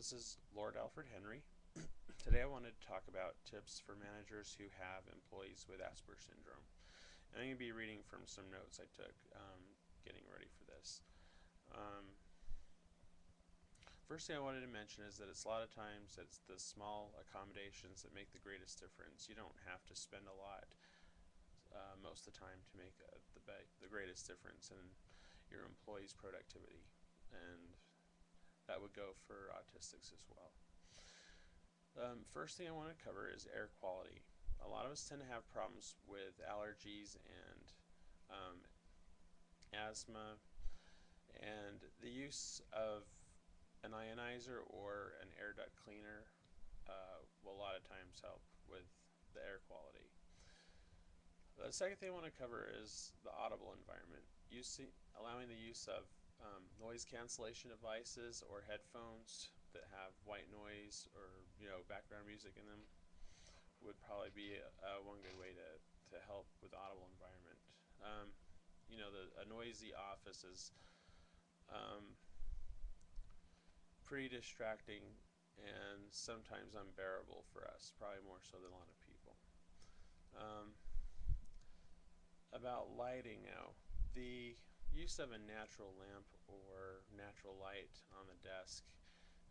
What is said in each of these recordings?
This is Lord Alfred Henry. Today I wanted to talk about tips for managers who have employees with Asperger's syndrome. And I'm going to be reading from some notes I took getting ready for this. First thing I wanted to mention is that it's a lot of times it's the small accommodations that make the greatest difference. You don't have to spend a lot most of the time to make the greatest difference in your employees' productivity. And that would go for autistics as well. First thing I want to cover is air quality. A lot of us tend to have problems with allergies and asthma, and the use of an ionizer or an air duct cleaner will a lot of times help with the air quality. The second thing I want to cover is the audible environment. Allowing the use of noise cancellation devices or headphones that have white noise or background music in them would probably be one good way to help with audible environment. A noisy office is pretty distracting and sometimes unbearable for us, probably more so than a lot of people. About lighting now, the use of a natural lamp or natural light on the desk,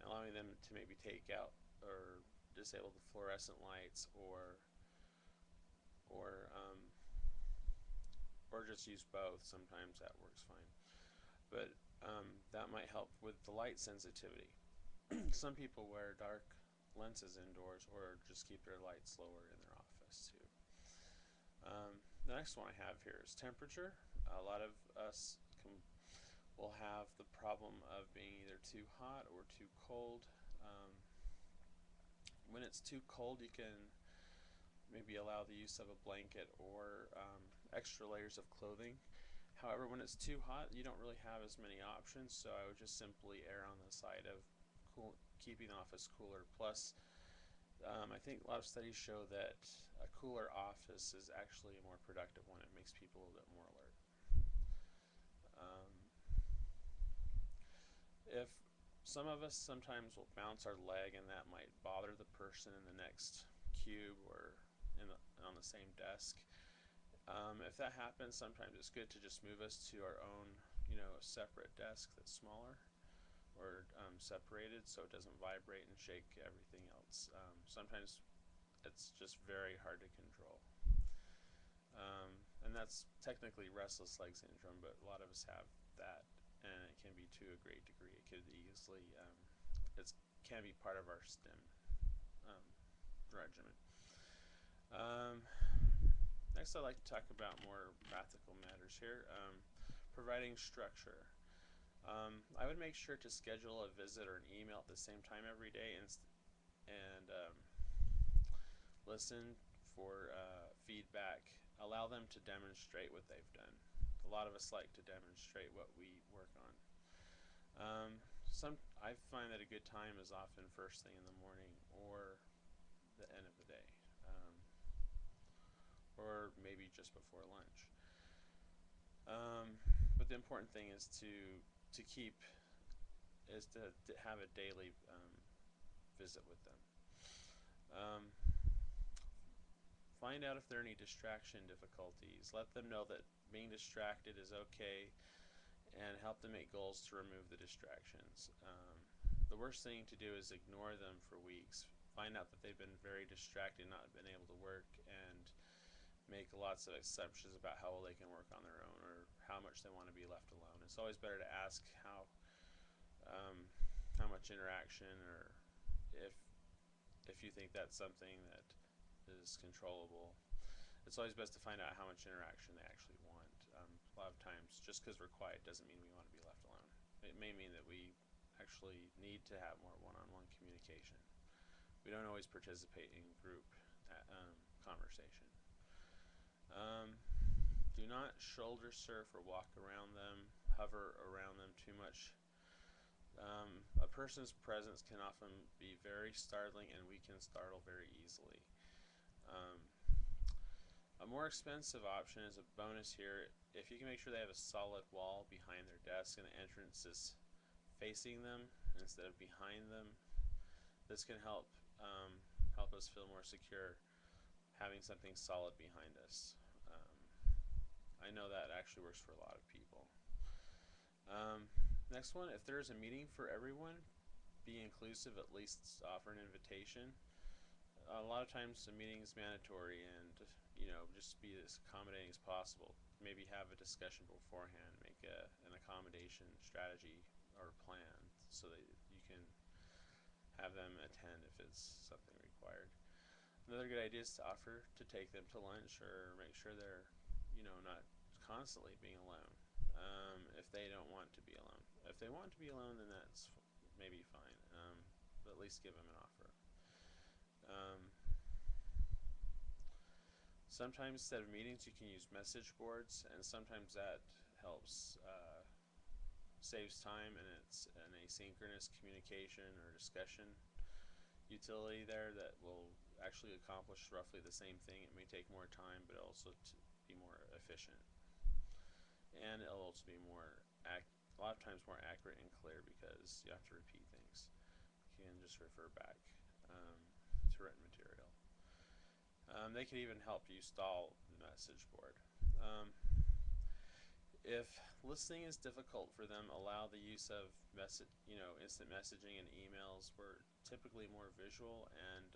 allowing them to maybe take out or disable the fluorescent lights or just use both. Sometimes that works fine, but that might help with the light sensitivity. Some people wear dark lenses indoors or just keep their lights lower in their office too. The next one I have here is temperature. A lot of us will have the problem of being either too hot or too cold. When it's too cold, you can maybe allow the use of a blanket or extra layers of clothing. However, when it's too hot, you don't really have as many options, so I would just simply err on the side of keeping the office cooler. Plus, I think a lot of studies show that a cooler office is actually a more productive one. It makes people a little bit more alert. If some of us sometimes will bounce our leg, and that might bother the person in the next cube or on the same desk. If that happens, sometimes it's good to just move us to our own, separate desk that's smaller or separated, so it doesn't vibrate and shake everything else. Sometimes it's just very hard to control. And that's technically restless leg syndrome, but a lot of us have that, and it can be to a great degree. It could easily, it can be part of our STEM regimen. Next, I'd like to talk about more practical matters here. Providing structure. I would make sure to schedule a visit or an email at the same time every day and listen for feedback. Allow them to demonstrate what they've done. A lot of us like to demonstrate what we work on. I find that a good time is often first thing in the morning or the end of the day, or maybe just before lunch. But the important thing is to have a daily visit with them. Find out if there are any distraction difficulties. Let them know that being distracted is okay, and help them make goals to remove the distractions. The worst thing to do is ignore them for weeks. Find out that they've been very distracted, not been able to work, and make lots of assumptions about how well they can work on their own or how much they want to be left alone. It's always better to ask how much interaction, or if you think that's something that is controllable. It's always best to find out how much interaction they actually want. A lot of times, just because we're quiet doesn't mean we want to be left alone. It may mean that we actually need to have more one-on-one communication. We don't always participate in group conversation. Do not shoulder surf or walk around them, hover around them too much. A person's presence can often be very startling, and we can startle very easily. A more expensive option is a bonus here. If you can make sure they have a solid wall behind their desk and the entrance is facing them instead of behind them, This can help us feel more secure having something solid behind us. I know that actually works for a lot of people. Um, Next one, if there is a meeting for everyone, be inclusive, at least offer an invitation. A lot of times the meeting is mandatory, and just be as accommodating as possible. Maybe have a discussion beforehand, make an accommodation strategy or plan so that you can have them attend if it's something required. Another good idea is to offer to take them to lunch or make sure they're not constantly being alone. If they don't want to be alone, if they want to be alone, then that's maybe fine. But at least give them an offer. Um, Sometimes instead of meetings, you can use message boards, and sometimes that helps saves time, and it's an asynchronous communication or discussion utility there that will actually accomplish roughly the same thing. It may take more time, but also to be more efficient, and it'll also be a lot of times more accurate and clear because you have to repeat things. You can just refer back to written material. They can even help you stall the message board. If listening is difficult for them, allow the use of instant messaging and emails. We're typically more visual, and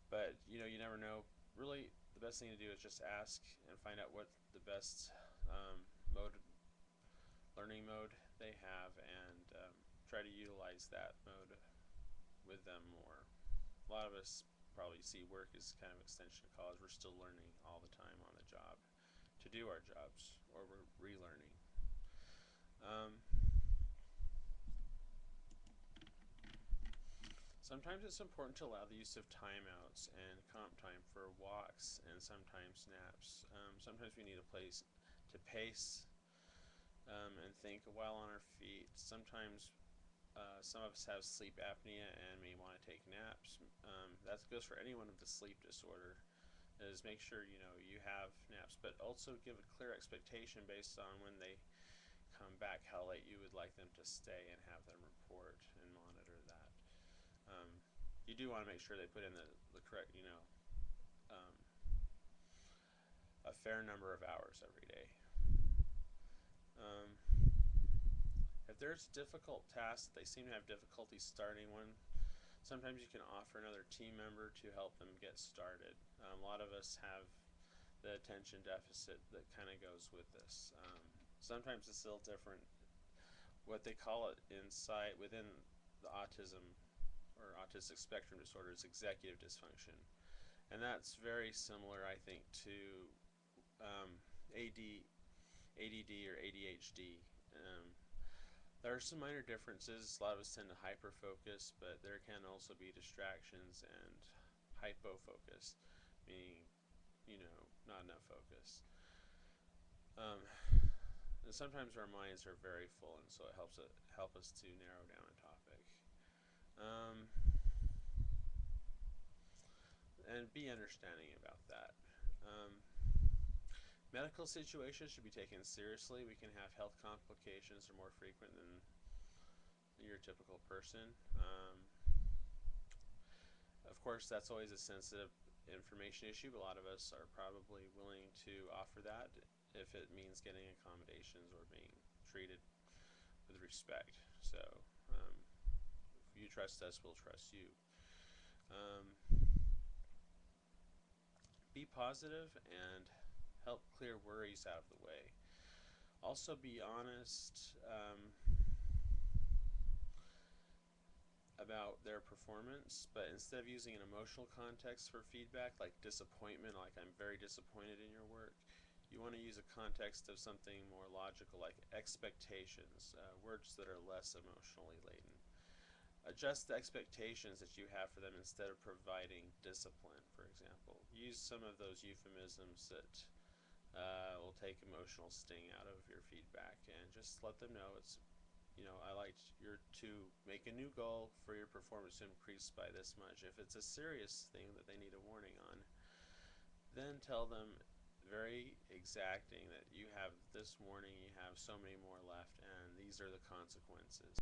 but you never know. Really, the best thing to do is just ask and find out what the best mode learning mode they have, and try to utilize that mode with them more. A lot of us probably see work as kind of extension of college. We're still learning all the time on the job to do our jobs, or we're relearning. Um, Sometimes it's important to allow the use of timeouts and comp time for walks and sometimes naps. Sometimes we need a place to pace and think a while on our feet. Sometimes some of us have sleep apnea and may want to take naps. That goes for anyone with a sleep disorder. Is make sure you have naps, but also give a clear expectation based on when they come back, how late you would like them to stay, and have them report and monitor that. You do want to make sure they put in the correct, um, a fair number of hours every day. Um, if there's a difficult task that they seem to have difficulty starting one, sometimes you can offer another team member to help them get started. A lot of us have the attention deficit that kind of goes with this. Sometimes it's still different. What they call it within the autism or autistic spectrum disorder is executive dysfunction, and that's very similar, I think, to um, ADD or ADHD. There are some minor differences. A lot of us tend to hyper-focus, but there can also be distractions and hypo-focus, meaning not enough focus. Um, and sometimes our minds are very full, and so it help us to narrow down a topic. Um, and be understanding about that. Medical situations should be taken seriously. We can have health complications that are more frequent than your typical person. Of course, that's always a sensitive information issue, but a lot of us are probably willing to offer that if it means getting accommodations or being treated with respect. So, if you trust us, we'll trust you. Um, be positive and help clear worries out of the way. Also, be honest about their performance, but instead of using an emotional context for feedback, like disappointment, like I'm very disappointed in your work, you want to use a context of something more logical, like expectations, words that are less emotionally laden. Adjust the expectations that you have for them instead of providing discipline, for example. Use some of those euphemisms that will take emotional sting out of your feedback, and just let them know it's I like your to make a new goal for your performance to increase by this much. If it's a serious thing that they need a warning on, then tell them very exacting that you have this warning, you have so many more left, and these are the consequences.